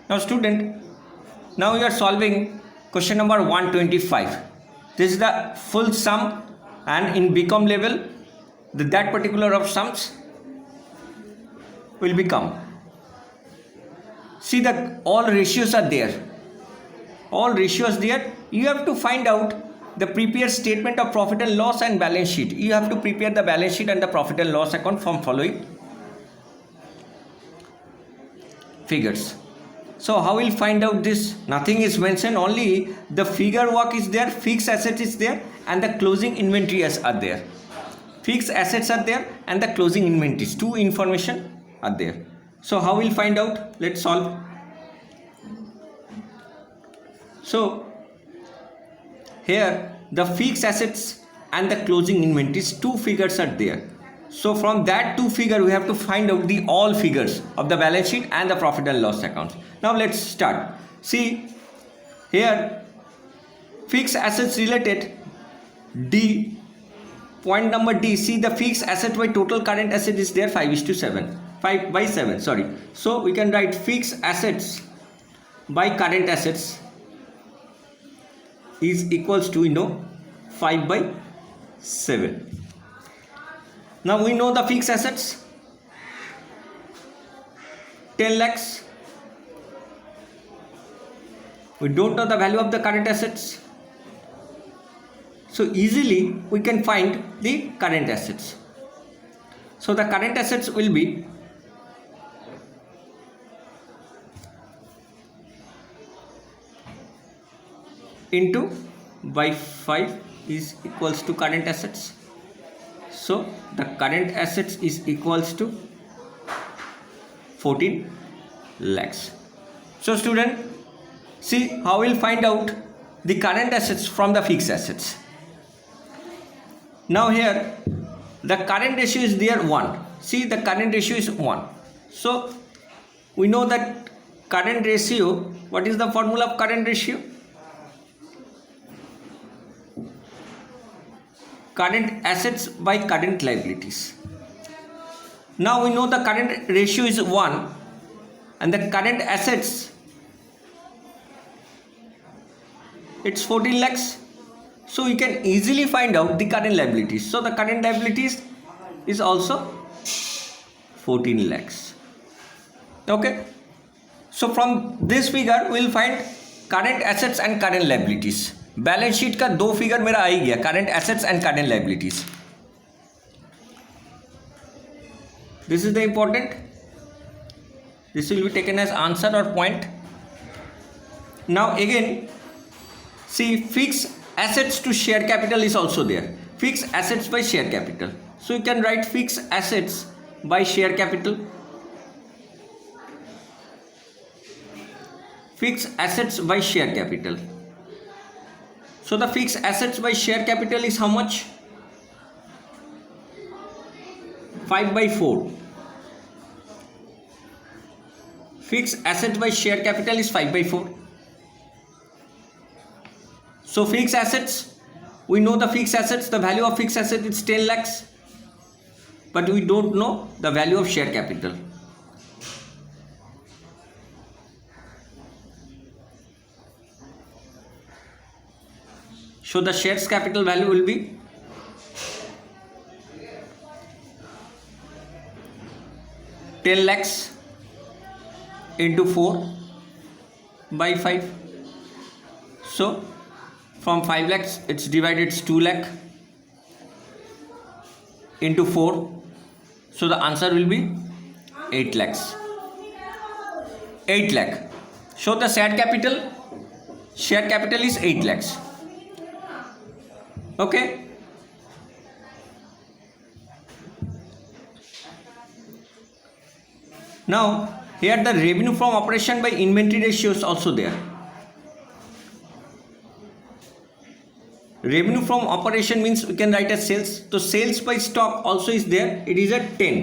Now student, now you are solving question number 125. This is the full sum, and in BCom level that particular of sums will become, see that all ratios are there, all ratios there. You have to find out the prepare statement of profit and loss and balance sheet. You have to prepare the balance sheet and the profit and loss account from following figures. So how will find out this? Nothing is mentioned, only the figure work is there, fixed asset is there, and the closing inventories are there. Fixed assets are there and the closing inventories, two information are there. So how will find out? Let's solve. So here the fixed assets and the closing inventories, two figures are there. So from that two figure we have to find out the all figures of the balance sheet and the profit and loss accounts. Now let's start. See here, fixed assets related D, point number D. See the fixed asset by total current asset is there 5:7, 5/7, sorry. So we can write fixed assets by current assets is equals to 5/7. Now we know the fixed assets 10 lakhs. We don't know the value of the current assets, so easily we can find the current assets. So the current assets will be into by 5 is equals to current assets. So the current assets is equals to 14 lakhs. So student, see how we'll find out the current assets from the fixed assets. Now here the current ratio is there 1. See the current ratio is 1. So we know that current ratio, what is the formula of current ratio? Current assets by current liabilities. Now we know the current ratio is 1 and the current assets, it's 14 lakhs. So you can easily find out the current liabilities. So the current liabilities is also 14 lakhs. Okay. So from this figure we will find current assets and current liabilities. Balance sheet का दो figure मेरा आ ही गया, current assets and current liabilities. This is the important, this will be taken as answer और point. Now again see fix assets to share capital is also there. Fix assets by share capital. So you can write fix assets by share capital. Fix assets by share capital. So the fixed assets by share capital is how much? 5/4. Fixed assets by share capital is 5/4. So fixed assets, we know the fixed assets, the value of fixed asset is 10 lakhs, but we don't know the value of share capital. So the shares capital value will be 10 lakhs into 4/5. So from 5 lakhs it's divided, it's 2 lakh into 4. So the answer will be 8 lakhs. 8 lakh. So the share capital is 8 lakhs. Okay. Now here the revenue from operation by inventory ratio is also there. Revenue from operation means we can write as sales. So sales by stock also is there. It is at 10.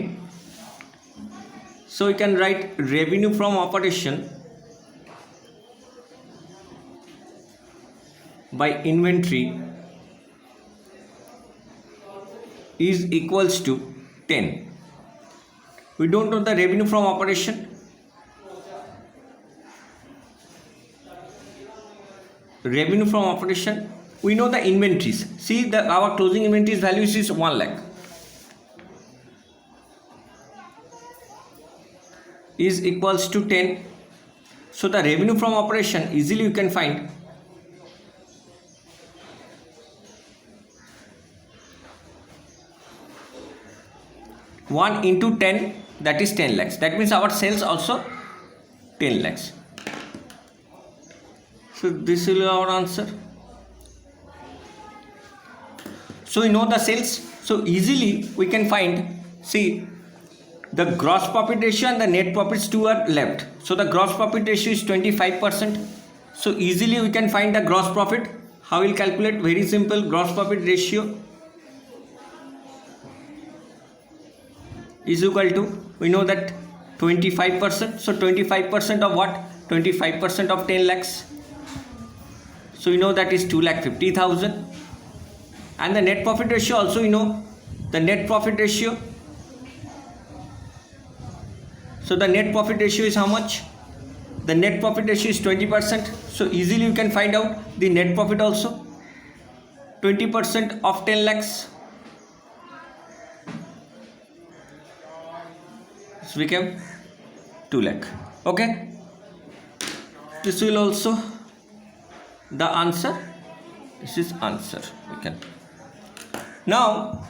So we can write revenue from operation by inventory is equals to 10. We don't know the revenue from operation. revenue from operation, we know the inventories. See, our closing inventories values is 1 lakh is equals to 10. So the revenue from operation, easily you can find 1 into 10, that is 10 lakhs. That means our sales also 10 lakhs. So this will be our answer. So you know the sales. So easily we can find, see, the gross profit ratio and the net profits two are left. So the gross profit ratio is 25%. So easily we can find the gross profit. How will calculate? Very simple. Gross profit ratio is equal to, we know that 25%. So 25% of what? 25% of 10 lakhs. So you know that is 2,50,000. And the net profit ratio also, you know the net profit ratio. So the net profit ratio is how much? The net profit ratio is 20%. So easily you can find out the net profit also. 20% of 10 lakhs. So became 2 lakh. Okay. This will also the answer. This is answer. We can. Now,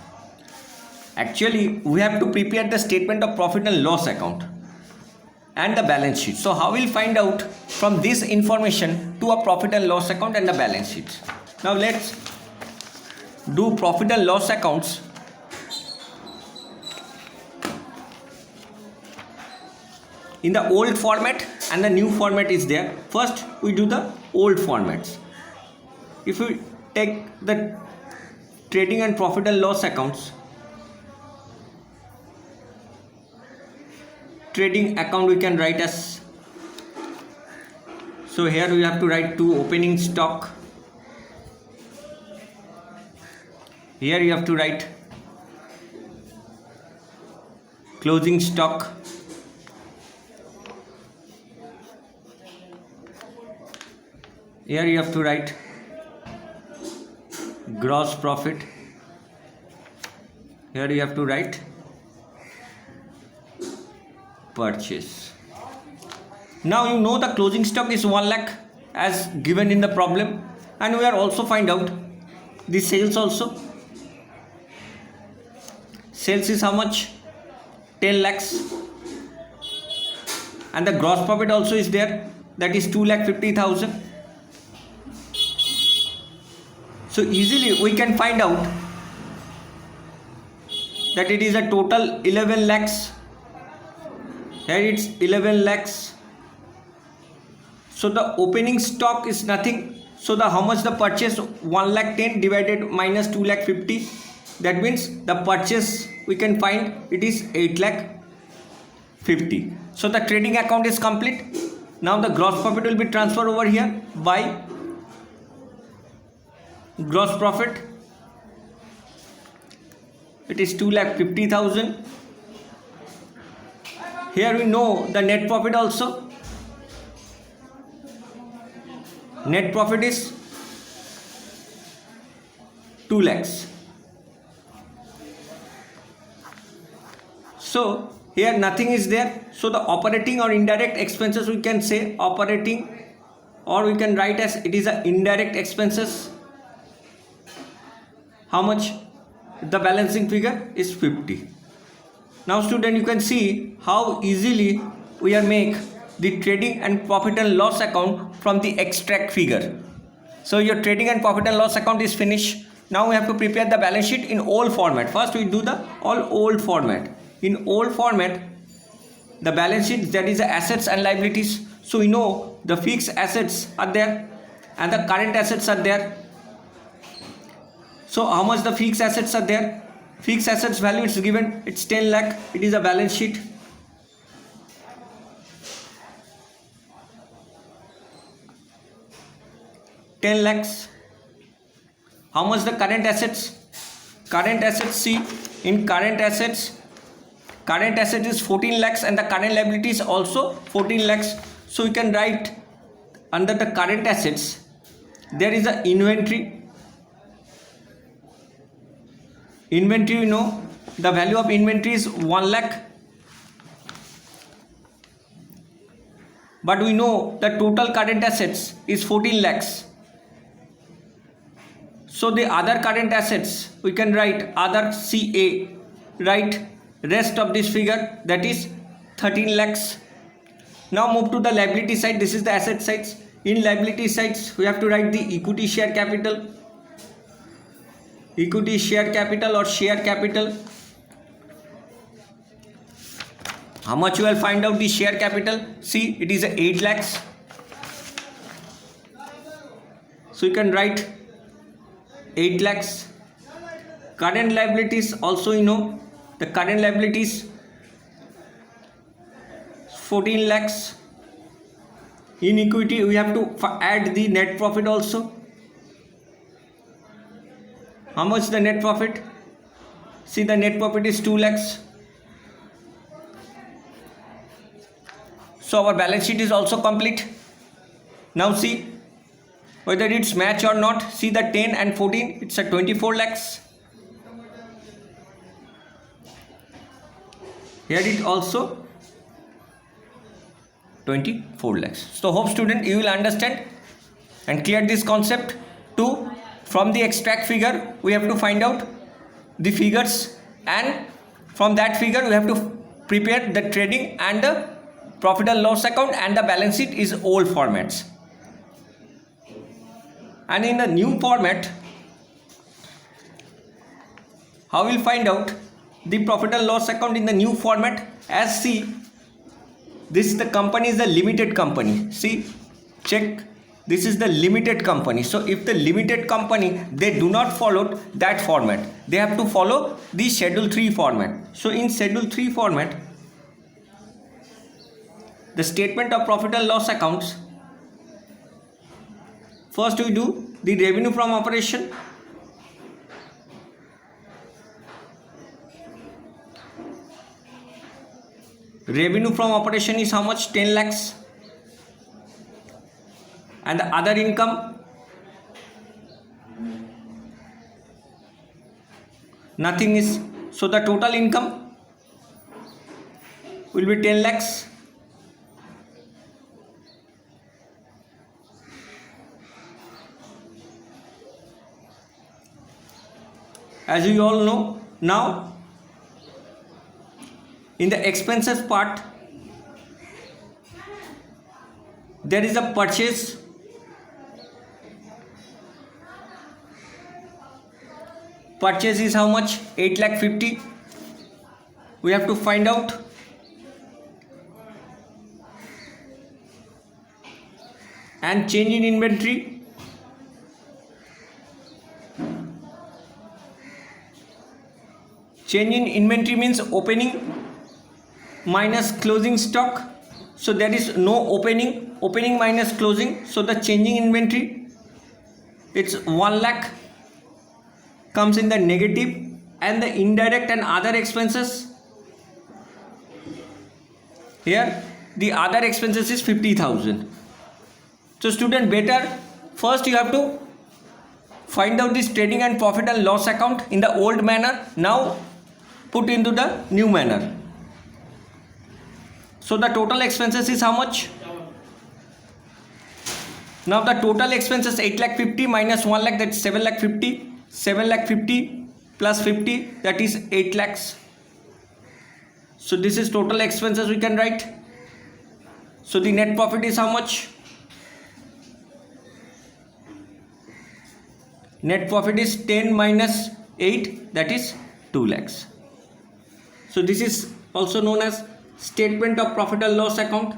actually, we have to prepare the statement of profit and loss account and the balance sheet. So how we'll find out from this information to a profit and loss account and the balance sheet. Now let's do profit and loss accounts. In the old format and the new format is there. First we do the old formats. If we take the trading and profit and loss accounts, trading account we can write as, so here we have to write to opening stock. Here you have to write closing stock. Here you have to write gross profit. Here you have to write purchase. Now you know the closing stock is 1 lakh as given in the problem, and we are also find out the sales also. Sales is how much? 10 lakhs. And the gross profit also is there, that is 2,50,000. So easily we can find out that it is a total 11 lakhs. Here it's 11 lakhs. So the opening stock is nothing. So the how much the purchase? 1 lakh 10 divided minus 2 lakh 50. That means the purchase we can find it is 8 lakh 50. So the trading account is complete. Now the gross profit will be transferred over here by gross profit. It is 2,50,000. Here we know the net profit also. Net profit is 2 lakhs. So here nothing is there. So the operating or indirect expenses we can say operating, or we can write as it is a indirect expenses. How much? The balancing figure is 50. Now student, you can see how easily we are make the trading and profit and loss account from the extract figure. So your trading and profit and loss account is finished. Now we have to prepare the balance sheet in old format. First we do the all old format. In old format, the balance sheet, that is the assets and liabilities. So we know the fixed assets are there and the current assets are there. So how much the fixed assets are there? Fixed assets value is given, it's 10 lakh. It is a balance sheet. $10 lakhs. How much the current assets? Current assets, see, in current assets is 14 lakhs and the current liability is also 14 lakhs. So you can write under the current assets, there is a inventory. Inventory, you know, the value of inventory is 1 lakh. But we know the total current assets is 14 lakhs. So the other current assets, we can write other CA, write rest of this figure, that is 13 lakhs. Now move to the liability side. This is the asset sides. In liability sides, we have to write the equity share capital. Equity share capital or share capital. How much you will find out the share capital? See, it is 8 lakhs. So you can write 8 lakhs. Current liabilities also, you know, the current liabilities 14 lakhs. In equity, we have to add the net profit also. How much the net profit? See, the net profit is 2 lakhs. So our balance sheet is also complete. Now see whether it's match or not. See the 10 and 14, it's a 24 lakhs. Here it also 24 lakhs. So hope student you will understand and clear this concept. 2, from the extract figure we have to find out the figures, and from that figure we have to prepare the trading and the profit and loss account, and the balance sheet is old formats. And in the new format, how we'll find out the profit and loss account in the new format? As see, this the company is a limited company. See, check, this is the limited company. So if the limited company, they do not follow that format, they have to follow the schedule 3 format. So in schedule 3 format, the statement of profit and loss accounts, first we do the revenue from operation. Revenue from operation is how much? 10 lakhs. And the other income, nothing is. So the total income will be 10 lakhs. As you all know, now in the expenses part, there is a purchase. Purchase is how much? 8 lakh 50. We have to find out. And change in inventory. Change in inventory means opening minus closing stock. So there is no opening, opening minus closing. So the changing inventory, it's 1 lakh, comes in the negative, and the indirect and other expenses, here the other expenses is 50,000. So student, better first you have to find out this trading and profit and loss account in the old manner, now put into the new manner. So the total expenses is how much? Now the total expenses 8 lakh 50 minus 1 lakh, that's 7 lakh 50. 7 lakh 50 plus 50, that is 8 lakhs. So this is total expenses we can write. So the net profit is how much? Net profit is 10 minus 8, that is 2 lakhs. So this is also known as statement of profit and loss account.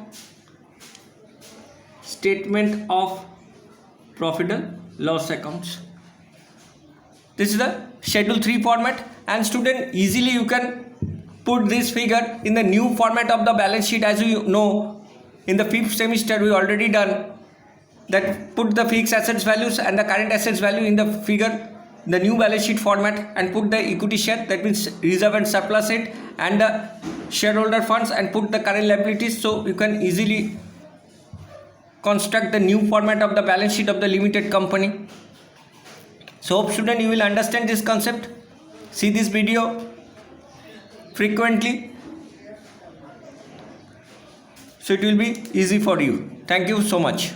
Statement of profit and loss accounts. This is the schedule 3 format, and student, easily you can put this figure in the new format of the balance sheet. As you know, in the 5th semester we already done that, put the fixed assets values and the current assets value in the figure, the new balance sheet format, and put the equity share, that means reserve and surplus it, and the shareholder funds, and put the current liabilities. So you can easily construct the new format of the balance sheet of the limited company. So hope student you will understand this concept. See this video frequently, so it will be easy for you. Thank you so much.